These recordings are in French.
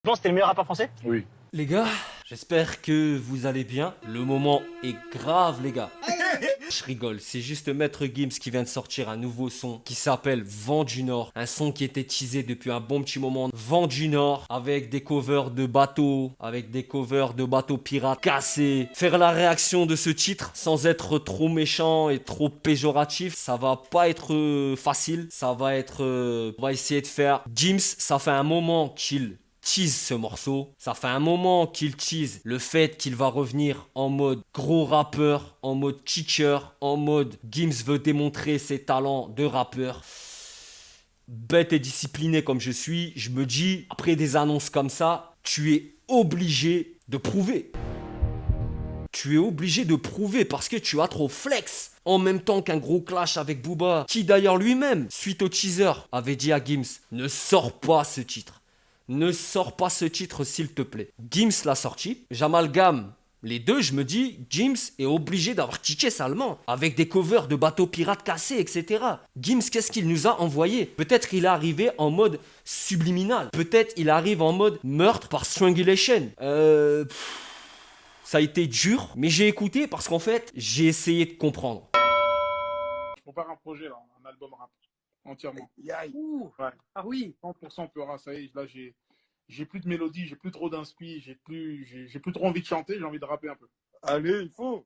Tu penses que t'es le meilleur rappeur français? Oui. Les gars, j'espère que vous allez bien. Le moment est grave, les gars. Je rigole, c'est juste Maître Gims qui vient de sortir un nouveau son qui s'appelle Vent du Nord. Un son qui était teasé depuis un bon petit moment. Vent du Nord, avec des covers de bateaux, pirates cassés. Faire la réaction de ce titre sans être trop méchant et trop péjoratif, ça va pas être facile. Ça va être... on va essayer de faire... Gims, ça fait un moment qu'il tease ce morceau. Ça fait un moment qu'il tease le fait qu'il va revenir en mode gros rappeur, en mode teacher, en mode Gims veut démontrer ses talents de rappeur. Bête et discipliné comme je suis, je me dis, après des annonces comme ça, tu es obligé de prouver. Tu es obligé de prouver parce que tu as trop flex. En même temps qu'un gros clash avec Booba, qui d'ailleurs lui-même, suite au teaser, avait dit à Gims, ne sors pas ce titre. Ne sors pas ce titre s'il te plaît. Gims l'a sorti, j'amalgame les deux, je me dis, Gims est obligé d'avoir tiché salement, avec des covers de bateaux pirates cassés, etc. Gims, qu'est-ce qu'il nous a envoyé? Peut-être il est arrivé en mode subliminal, peut-être il arrive en mode meurtre par strangulation. Ça a été dur, mais j'ai écouté parce qu'en fait, j'ai essayé de comprendre. Je prépare un projet là, un album rap, entièrement. Ouh. Ouais. Ah oui. 100% Peura, ça y est, là j'ai plus de mélodie, j'ai plus trop d'inspi, j'ai plus trop envie de chanter, j'ai envie de rapper un peu. Allez, il faut.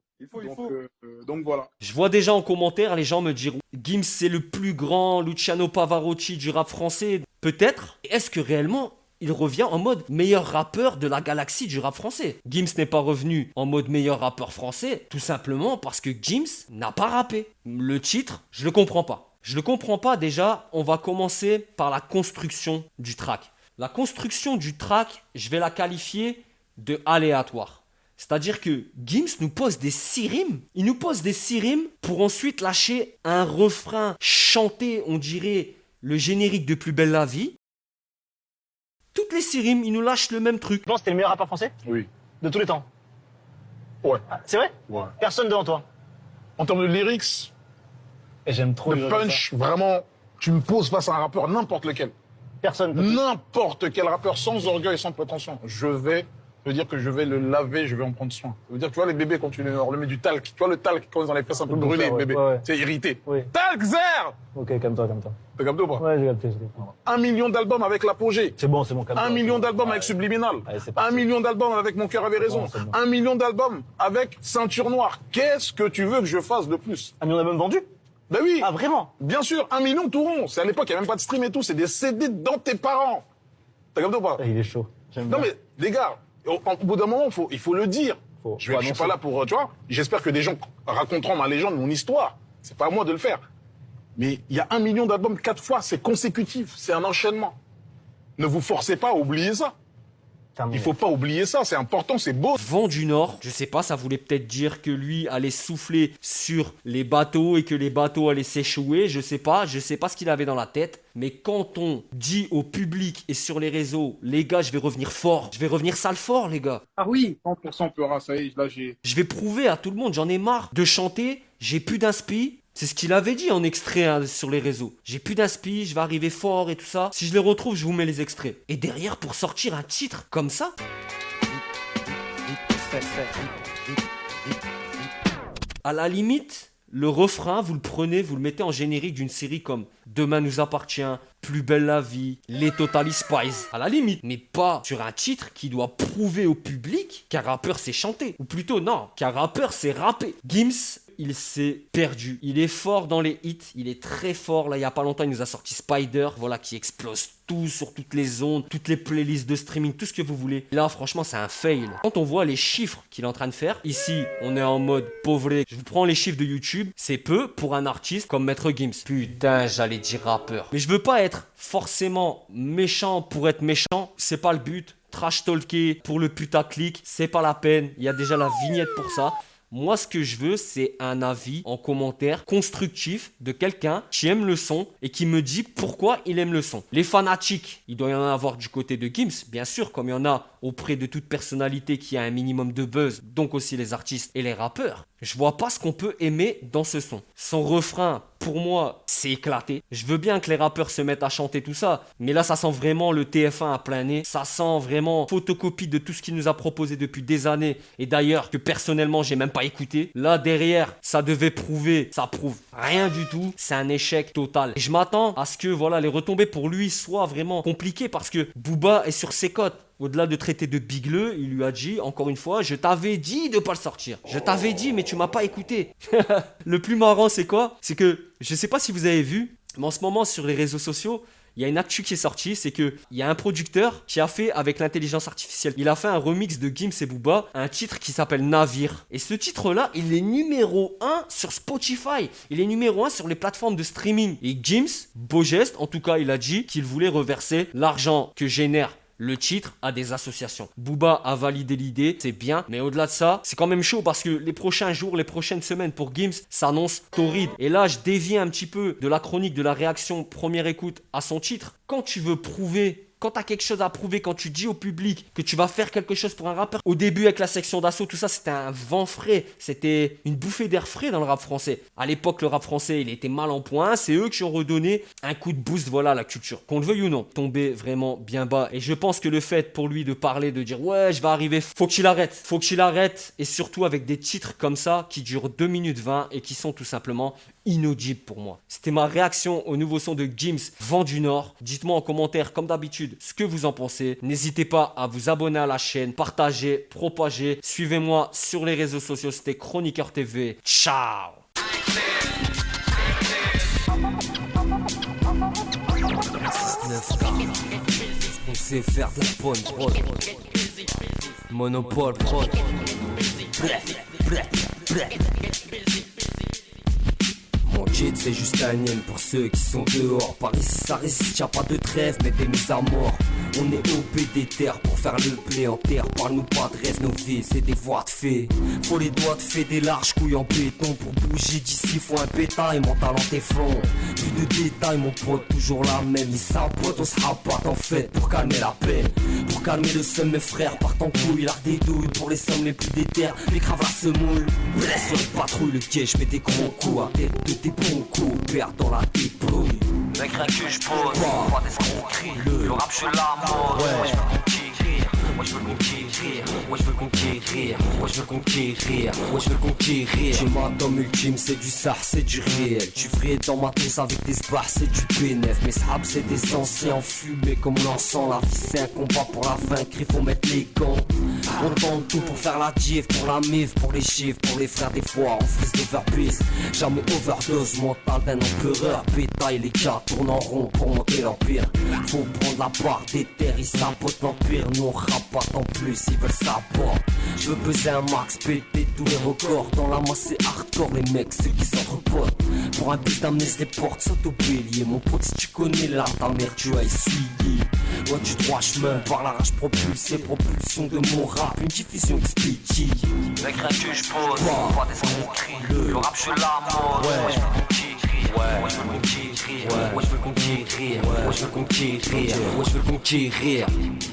Donc voilà. Je vois déjà en commentaire les gens me diront Gims c'est le plus grand Luciano Pavarotti du rap français. Peut-être. Est-ce que réellement il revient en mode meilleur rappeur de la galaxie du rap français? Gims n'est pas revenu en mode meilleur rappeur français, tout simplement parce que Gims n'a pas rappé. Le titre, je le comprends pas. Je le comprends pas déjà, on va commencer par la construction du track. La construction du track, je vais la qualifier de aléatoire. C'est-à-dire que Gims nous pose des 6 rimes. Il nous pose des 6 rimes pour ensuite lâcher un refrain chanté, on dirait le générique de Plus belle la vie. Toutes les 6 rimes, il nous lâche le même truc. Tu penses que t'es le meilleur rappeur français? Oui. De tous les temps? Ouais. Ah, c'est vrai? Ouais. Personne devant toi. En termes de lyrics, Et j'aime trop de les gens comme punch, vraiment, tu me poses face à un rappeur, n'importe lequel. ça. Personne. N'importe quel rappeur, sans orgueil, sans prétention. Je veux dire que je vais le laver, je vais en prendre soin. Ça veut dire que tu vois les bébés quand tu leur mets du talc, tu vois le talc quand ils ont les fesses un peu Le brûlées, bouffeur, ouais. bébé. Ouais. C'est irrité. Oui. Talc, zer! Ok, calme-toi, calme-toi. T'as capté ou pas? Ouais, j'ai capté. 1 million d'albums avec l'apogée. C'est bon, calme-toi. 1 million d'albums avec Subliminal. Allez, c'est 1 parti. million d'albums avec Mon cœur avait raison. bon, c'est bon. 1 million d'albums avec Ceinture Noire. Qu'est-ce que tu veux que je fasse de plus? Un million d'albums vendus? Ben oui, Ah, vraiment? bien sûr, 1 million tout rond. C'est à l'époque, il n'y a même pas de stream et tout. C'est des CD dans tes parents. T'as capté ou pas? Il est chaud. J'aime Non bien. mais, les gars, au bout d'un moment, il faut le dire. Faut Je suis annoncer. pas là pour, tu vois, j'espère que des gens raconteront ma légende, mon histoire. C'est pas à moi de le faire. Mais il y a 1 million d'albums 4 fois, c'est consécutif, c'est un enchaînement. Ne vous forcez pas à oublier ça. Il faut pas oublier ça, c'est important, c'est beau. Vent du Nord, je sais pas, ça voulait peut-être dire que lui allait souffler sur les bateaux et que les bateaux allaient s'échouer, je sais pas ce qu'il avait dans la tête. Mais quand on dit au public et sur les réseaux, les gars, je vais revenir fort, je vais revenir sale fort, les gars. Ah oui. 100% Peura, ça y est, là Je vais prouver à tout le monde, j'en ai marre de chanter, j'ai plus d'inspi. C'est ce qu'il avait dit en extrait sur les réseaux. J'ai plus d'inspi, je vais arriver fort et tout ça. Si je les retrouve, je vous mets les extraits. Et derrière, pour sortir un titre comme ça, à la limite, le refrain, vous le prenez, vous le mettez en générique d'une série comme Demain nous appartient, Plus belle la vie, Les Totally Spies. À la limite, mais pas sur un titre qui doit prouver au public qu'un rappeur sait chanter. Ou plutôt, non, qu'un rappeur sait rapper. Gims, il s'est perdu. Il est fort dans les hits, il est très fort. Là, il y a pas longtemps, il nous a sorti Spider, voilà, qui explose tout sur toutes les ondes, toutes les playlists de streaming, tout ce que vous voulez. Là, franchement, c'est un fail. Quand on voit les chiffres qu'il est en train de faire, ici, on est en mode pauvré. Je vous prends les chiffres de YouTube, c'est peu pour un artiste comme Maître Gims. Putain, j'allais dire rappeur. Mais je veux pas être forcément méchant pour être méchant, c'est pas le but. Trash talker pour le putaclic, c'est pas la peine. Il y a déjà la vignette pour ça. Moi, ce que je veux, c'est un avis en commentaire constructif de quelqu'un qui aime le son et qui me dit pourquoi il aime le son. Les fanatiques, il doit y en avoir du côté de Gims, bien sûr, comme il y en a auprès de toute personnalité qui a un minimum de buzz, donc aussi les artistes et les rappeurs. Je vois pas ce qu'on peut aimer dans ce son. Son refrain pour moi, c'est éclaté. Je veux bien que les rappeurs se mettent à chanter tout ça, mais là, ça sent vraiment le TF1 à plein nez. Ça sent vraiment photocopie de tout ce qu'il nous a proposé depuis des années. Et d'ailleurs, que personnellement, j'ai même pas écouté. Là, derrière, ça devait prouver. Ça prouve rien du tout. C'est un échec total. Et je m'attends à ce que, voilà, les retombées pour lui soient vraiment compliquées parce que Booba est sur ses côtes. Au-delà de traiter de bigleux, il lui a dit, encore une fois, je t'avais dit de pas le sortir. Je t'avais dit, mais tu m'as pas écouté. Le plus marrant, c'est quoi? C'est que, je sais pas si vous avez vu, mais en ce moment, sur les réseaux sociaux, il y a une actu qui est sortie, c'est qu'il y a un producteur qui a fait avec l'intelligence artificielle. Il a fait un remix de Gims et Booba, un titre qui s'appelle Navire. Et ce titre-là, il est numéro 1 sur Spotify. Il est numéro 1 sur les plateformes de streaming. Et Gims, beau geste, en tout cas, il a dit qu'il voulait reverser l'argent que génère le titre à des associations. Booba a validé l'idée, c'est bien, mais au-delà de ça, c'est quand même chaud parce que les prochains jours, les prochaines semaines pour Gims s'annoncent torrides. Et là, je dévie un petit peu de la chronique de la réaction première écoute à son titre. Quand tu veux prouver, quand tu as quelque chose à prouver, quand tu dis au public que tu vas faire quelque chose pour un rappeur, au début avec la section d'assaut, tout ça, c'était un vent frais, c'était une bouffée d'air frais dans le rap français. À l'époque, le rap français, il était mal en point, c'est eux qui ont redonné un coup de boost, voilà, à la culture. Qu'on le veuille ou non, tombé vraiment bien bas. Et je pense que le fait pour lui de parler, de dire ouais, je vais arriver, faut qu'il arrête. Faut qu'il arrête, et surtout avec des titres comme ça qui durent 2 minutes 20 et qui sont tout simplement inaudible pour moi. C'était ma réaction au nouveau son de Gims, Vent du Nord. Dites-moi en commentaire, comme d'habitude, ce que vous en pensez. N'hésitez pas à vous abonner à la chaîne, partager, propager. Suivez-moi sur les réseaux sociaux, c'était Chroniqueur TV. Ciao! On sait faire de la bonne prod. Monopole prod. Mon cheat c'est juste un nième pour ceux qui sont dehors. Par ici ça résiste, y'a pas de trêve mais des mises à mort. On est OP des terres pour faire le blé en terre. Parle-nous pas de rêve, nos vies c'est des voies de fée. Faut les doigts de fée, des larges couilles en béton. Pour bouger d'ici faut un pétail, mon talent est front. Plus de détails mon pote, toujours la même. Il s'impote, on sera pas en fait pour calmer la peine. Pour calmer le seum mes frères partent en couille. L'art des douilles pour les sommes les plus déterres. Les cravaches se moulent, blesse sur les patrouilles. Le quai, je mets des gros coups à tête de tes bons coups. Perd dans la débrouille. Mec, rien que je pose, pas d'escroquerie. Le rap, je la mode. Moi, je veux conquérir. Moi, je veux conquérir. Moi, je veux conquérir. Moi, je veux conquérir. Moi, je veux conquérir. J'ai ma dame ultime, c'est du sar, c'est du réel. Tu ferais dans ma tousse avec des sbars, c'est du bénéf. Mes sables, c'est des anciens enfumés comme l'encens. La vie, c'est un combat pour la vaincre, il faut mettre les gants. On tente tout pour faire la div, pour la mif, pour les chiffres, pour les frères des fois. On frise d'overpeace, jamais overdose mental d'un empereur. Bétail, les gars tournent en rond pour monter l'empire. Faut prendre la part des terres, ils sabotent l'empire. Nous on rabatte en plus, ils veulent savoir. Je veux peser un max, péter tous les records. Dans la masse c'est hardcore, les mecs, ceux qui s'entrepotent. Pour un but d'amener les portes, saute au bélier. Mon pote, si tu connais l'art, ta mère, tu vas essuyer. Loin du droit chemin, par la rage propulsée. Propulsion de mon rap, une diffusion expliquée. Mec, rien que je pose, pas d'escroquerie. Le rap, je la mode. Moi, je veux conquérir. Moi, je veux conquérir. Moi, je veux conquérir. Moi, je veux conquérir. Moi, je veux conquérir.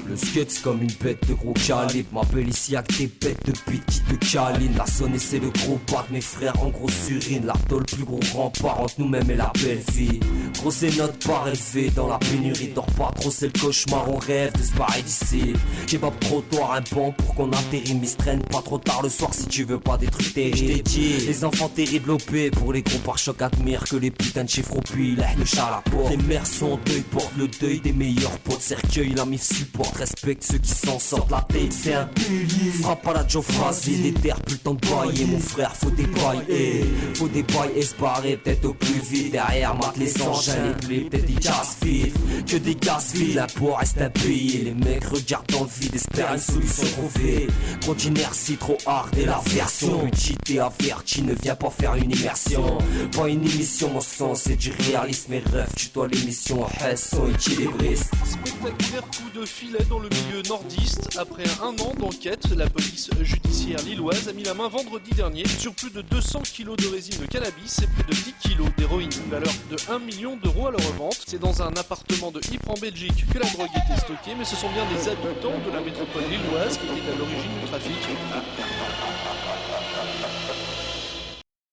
Le skate c'est comme une bête de gros calibre. M'appelle ici avec des bêtes de beat qui te câline. La sonne c'est le gros pas de mes frères en gros surine. L'artole le plus gros rempart entre nous-mêmes et la belle vie. Gros c'est notre part élevée dans la pénurie. Dors pas trop c'est le cauchemar, on rêve de se barrer d'ici. J'ai pas de trottoir, un banc pour qu'on atterrit. Mais se traîne pas trop tard le soir si tu veux pas des trucs terribles. J't'ai dit, les enfants terribles OP. Pour les gros par choc admire que les putains de chiffres au puits. Le chat à la porte. Les mères sont en deuil, portent le deuil des meilleurs potes. Cercueil, la mif supporte. Respecte ceux qui s'en sortent, la tête c'est un pilier. Frappe à la Joe Frazier, des terres plus le temps de bailler. Mon frère faut débailler, faut débailler et se barrer peut-être au plus vite. Derrière mate les engins, les blés, peut-être des casse vides. Que des casse vides, l'impôt reste impayé. Les mecs regardent dans le vide, espèrent une solution trouvée. Trop d'inertie, trop hard et la version. Petit t'es averti, ne viens pas faire une immersion. Pas une émission, mon sang c'est du réalisme. Mes rêves, tu dois l'émission, sont équilibristes. Spectaculaire coup de filet dans le milieu nordiste. Après un an d'enquête, la police judiciaire lilloise a mis la main vendredi dernier sur plus de 200 kilos de résine de cannabis et plus de 10 kilos d'héroïne. Une valeur de 1 million d'euros à leur revente. C'est dans un appartement de Ypres en Belgique que la drogue était stockée, mais ce sont bien des habitants de la métropole lilloise qui étaient à l'origine du trafic.